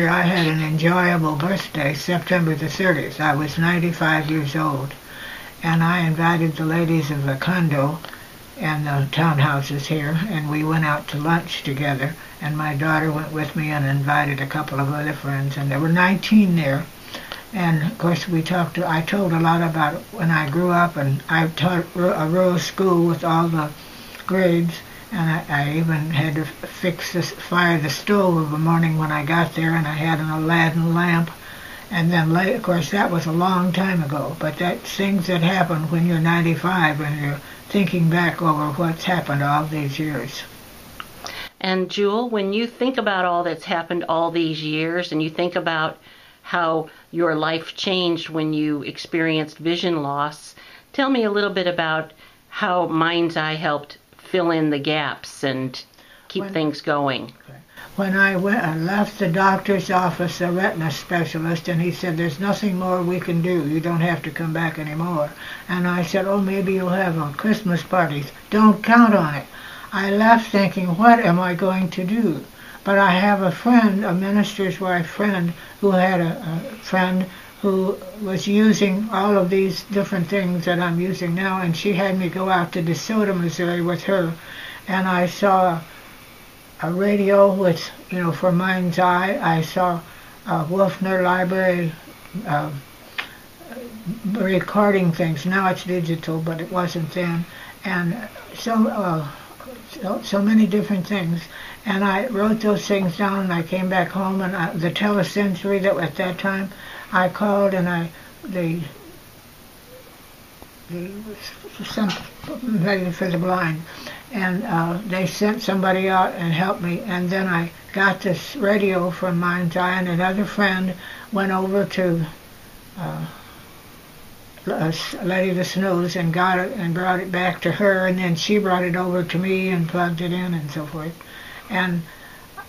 I had an enjoyable birthday, September the 30th. I was 95 years old, and I invited the ladies of the condo and the townhouses here, and we went out to lunch together, and my daughter went with me and invited a couple of other friends, and there were 19 there. And of course I told a lot about when I grew up, and I taught a rural school with all the grades, and I even had to fire the stove of a morning when I got there, and I had an Aladdin lamp. And then later, of course, that was a long time ago, but that's things that happen when you're 95 and you're thinking back over what's happened all these years. And Jewel, when you think about all that's happened all these years, and you think about how your life changed when you experienced vision loss, tell me a little bit about how Mind's Eye helped fill in the gaps and keep things going. When I left the doctor's office, the retina specialist, and he said, "There's nothing more we can do. You don't have to come back anymore." And I said, "Oh, maybe you'll have a Christmas party." "Don't count on it." I left thinking, what am I going to do? But I have a friend, a minister's wife friend, who had a friend who was using all of these different things that I'm using now, and she had me go out to DeSoto, Missouri with her, and I saw a radio with, for Mind's Eye. I saw Wolfner Library recording things. Now it's digital, but it wasn't then. And so many different things. And I wrote those things down, and I came back home, and the telesensory that at that time, I called, and they sent for the blind, and they sent somebody out and helped me, and then I got this radio from Mind's Eye, and another friend went over to Lady of the Snows and got it and brought it back to her, and then she brought it over to me and plugged it in and so forth. And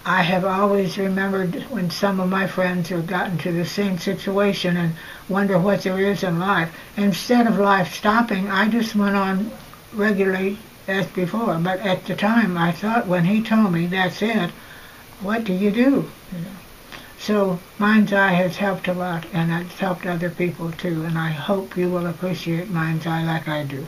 I have always remembered when some of my friends have gotten to the same situation and wonder what there is in life. Instead of life stopping, I just went on regularly as before. But at the time, I thought when he told me, "That's it," what do you do? So Mind's Eye has helped a lot, and it's helped other people too. And I hope you will appreciate Mind's Eye like I do.